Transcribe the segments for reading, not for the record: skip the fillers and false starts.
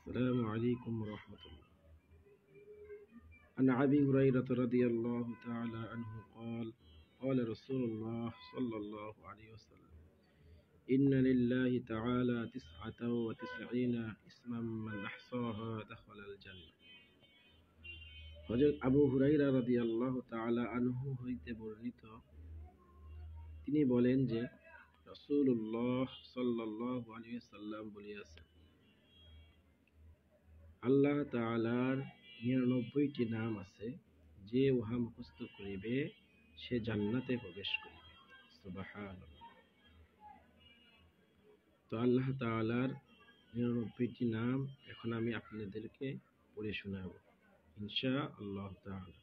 السلام عليكم ورحمة الله. عن أبي هريرة رضي الله تعالى عنه قال قال رسول الله صلى الله عليه وسلم إن لله تعالى 99 اسما من أحصاها دخل الجنة. হযরত আবু হুরায়রা রাদিয়াল্লাহু তাআলা আনহু হইতে বর্ণিত, তিনি বলেন যে রাসূলুল্লাহ সাল্লাল্লাহু আলাইহি ওয়াসাল্লাম বলিয়াছেন, আল্লাহ তাআলার 99টি নাম আছে, যে উহা মুখস্থ করিবে সে জান্নাতে প্রবেশ করিবে। সুবহানাল্লাহ। তো আল্লাহ তাআলার 99টি নাম এখন আমি আপনাদেরকে পড়ে শোনাবো ইনশাআল্লাহ তাআলা।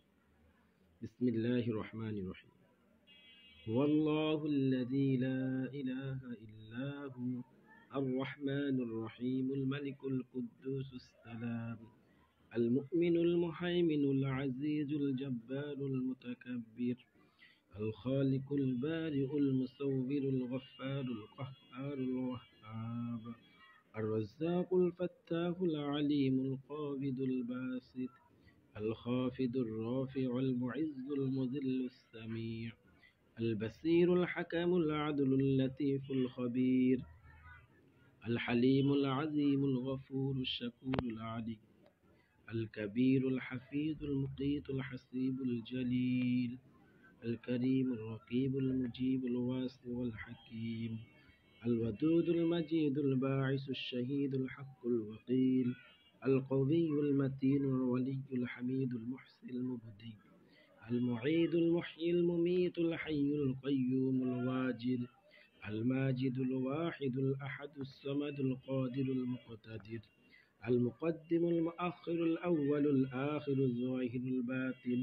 বিসমিল্লাহির রহমানির রহিম। হুয়াল্লাহুল্লাযী লা ইলাহা ইল্লা হু الرحمن الرحيم الملك القدوس السلام المؤمن المهيمن العزيز الجبار المتكبر الخالق البارئ المصور الغفار القهار الوهاب الرزاق الفتاح العليم القابض الباسط الخافض الرافع المعز المذل السميع البصير الحكم العدل اللطيف الخبير الحليم العظيم الغفور الشكور العليم الكبير الحفيظ المقيت الحسيب الجليل الكريم الرقيب المجيب الواسع الحكيم الودود المجيد الباعث الشهيد الحق الوقيل القوي المتين الولي الحميد المحسن المبدي المعيد المحيي المميت الحي القيوم الواجد الماجد الواحد الأحد الصمد القادر المقتدر المقدم المؤخر الأول الآخر الظاهر الباطن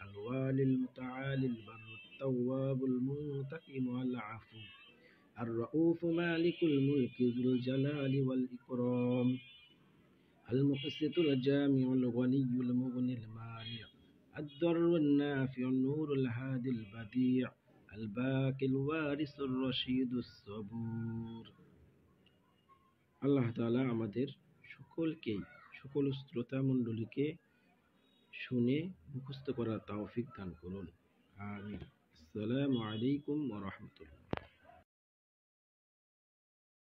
الوالي المتعالي البر التواب المنتقم العفو الرؤوف مالك الملك ذو الجلال والإكرام المقسط الجامع الغني المغني المانع الضر النافع النور الهادي البديع الباقي الوارث الرشيد الصبور। আল্লাহ তাআলা আমাদের সকল শ্রোতা মণ্ডলীকে শুনে মুখস্থ করার তৌফিক দান করুন। আমিন। আসসালামু আলাইকুম ওয়া রাহমাতুল্লাহ।